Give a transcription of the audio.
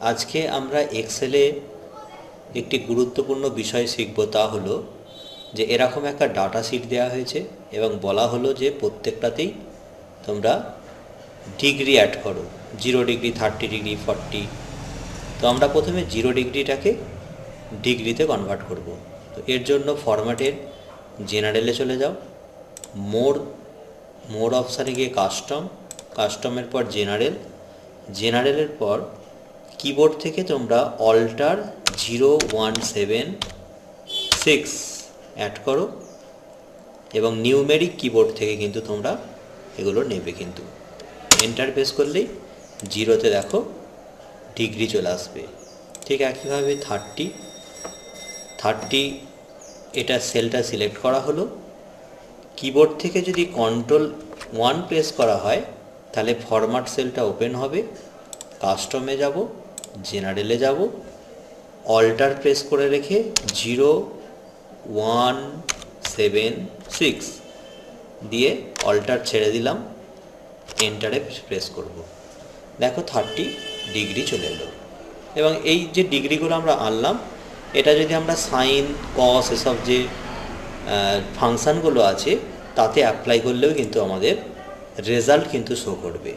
আজকে আমরা এক্সেলে একটি গুরুত্বপূর্ণ বিষয় শিখব, তা হলো যে এরকম একটা ডাটা শিট দেওয়া হয়েছে এবং বলা হলো যে প্রত্যেকটাতেই তোমরা ডিগ্রি অ্যাড করো, 0 ডিগ্রি, 30 ডিগ্রি, 40। তো আমরা প্রথমে 0 ডিগ্রিটাকে ডিগ্রিতে কনভার্ট করব। তো এর জন্য ফরম্যাটের জেনারেলে চলে যাও, মোর অপশানে গিয়ে কাস্টমের পর জেনারেলের পর কিবোর্ড থেকে তোমরা অল্টার 0176 অ্যাড করো এবং নিউমেরিক কিবোর্ড থেকে কিন্তু তোমরা এগুলো নেবে। কিন্তু এন্টার প্রেস করলেই জিরোতে দেখো ডিগ্রি চলে আসবে। ঠিক একইভাবে 30 এটা সেলটা সিলেক্ট করা হলো। কিবোর্ড থেকে যদি Ctrl+1 প্রেস করা হয় তাহলে ফরম্যাট সেলটা ওপেন হবে। কাস্টমে যাব, জেনারেলে যাব, অল্টার প্রেস করে রেখে 0176 দিয়ে অল্টার ছেড়ে দিলাম, এন্টারে প্রেস করব। দেখো 30 ডিগ্রি চলে এলো। এবং এই যে ডিগ্রিগুলো আমরা আনলাম, এটা যদি আমরা সাইন, কস এসব যে ফাংশানগুলো আছে তাতে অ্যাপ্লাই করলেও কিন্তু আমাদের রেজাল্ট কিন্তু শো করবে।